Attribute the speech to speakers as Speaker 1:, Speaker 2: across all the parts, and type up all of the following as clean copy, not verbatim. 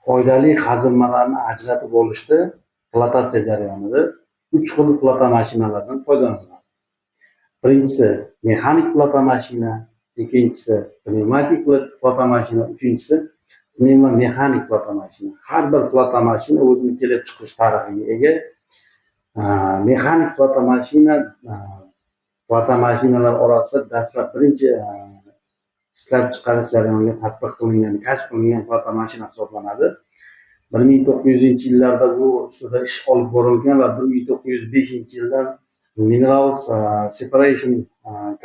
Speaker 1: Foydali qazilmalarni ajratib olishda flotatsiya jarayonida 3 xil flota mashinalardan foydalaniladi. Birinchisi mexanik flota mashina, ikkinchisi pnevmatik flota mashina, uchinchisi pnevmomexanik flota mashina. Har bir flota mashina o'zining kelib chiqish tarixiga ega. Mexanik flota mashinalar orasida dastlab birinchi ishlab chiqarish jarayoniga tatbiq qilingan, kashf qilingan flota mashina hisoblanadi. 1900-yillarda bu ustida ish olib borilgan va 1905-yildan Minerals Separation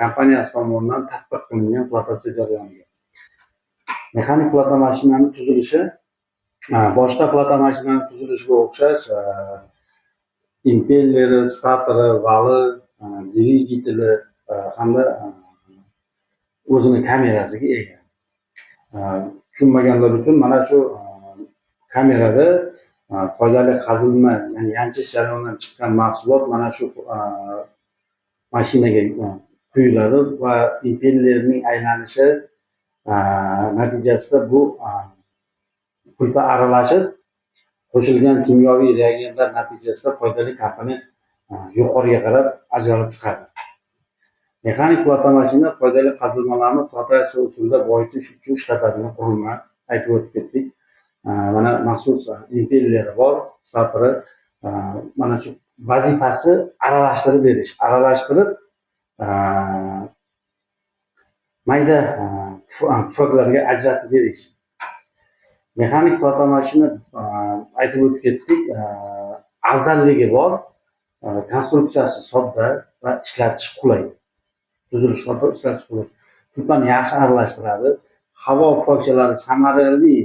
Speaker 1: kompaniyasi tomonidan tatbiq qilingan flotatsiya jarayoniga. Mexanik flota mashinani tuzilishi boshqa flota mashinani tuzilishiga o'xshash impelleri, statori, vali, dvigateli hamda o'zini kamerasiga ega. Tushunmaganlar uchun mana shu kamerada foydali qazilma, ya'ni yanchish jarayonidan chiqqan mahsulot mana shu mashinaga quyiladi va impellerning aylanishi natijasida bu pulpa aralashib qo'shilgan kimyoviy reagentlar natijasida foydali komponent yuqoriga qarab ajralib chiqadi. Mexanik flota mashina foydali qazilmalarni flotatsiya usulida boyitish uchun ishlatadigan qurilma. Aytib o'tib ketdik. Mana maxsus impelleri bor, statori. Mana shu vazifasi aralashtirib berish, aralashtirib mayda pufaklarga ajratib berish. Mexanik flota mashina aytib o'tib ketdik, afzalligi bor, konstruksiyasi sodda va ishlatish qulay. Tuzilish sodda, ishlatish qulay. Pulpani yaxshi aralashtiradi, havo pufakchalari samarali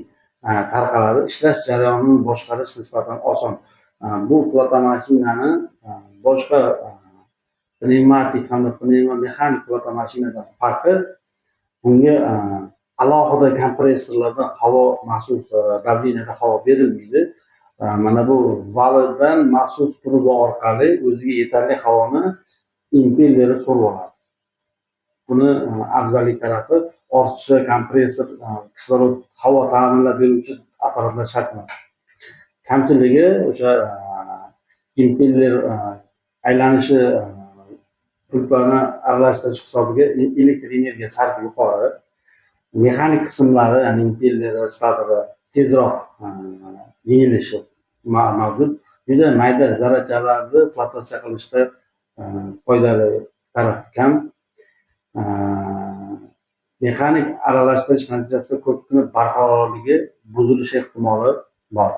Speaker 1: tarqaladi, ishlash jarayonini boshqarish nisbatan oson. Bu flota mashinani boshqa pnevmatik hamda pnevmomexanik flota mashinadan farqi, bunga alohida kompressorlardan havo, maxsus davleniyada havo berilmaydi. Mana bu validan maxsus truba orqali o'ziga yetarli havoni impelleri so'rib oladi. Buni afzallik tarafi ortiqcha kompressor, kislorod, havo ta'minlab beruvchi apparatlar shart emas. Kamchiligi o'sha impeller aylanishi pulpani aralashtirish hisobiga elektr energiya sarfi yuqori. Mexanik qismlari, ya'ni impeller, statori tezroq yengilishi mavjud. Juda mayda zarrachalarni flotatsiya qilishda foydali tarafi kam. Mexanik aralashtirish natijasida ko'pgina barqarorligi buzilishi ehtimoli bor.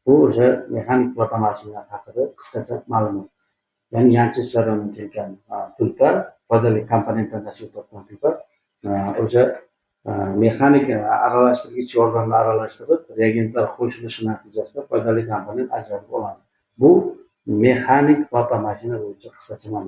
Speaker 1: Bu o'sha mexanik flota mashina haqida qisqacha ma'lumot. Ya'ni yanchish jarayonidan kelgan pulpa, foydali komponentdan tashkil topgan pulpa o'sha mexanik aralashtirgich yordamida aralashtirib, reagentlar qo'shilishi natijasida foydali komponent ajratib oladi. Bu mexanik flota mashina bo'yicha qisqacha ma'lumot.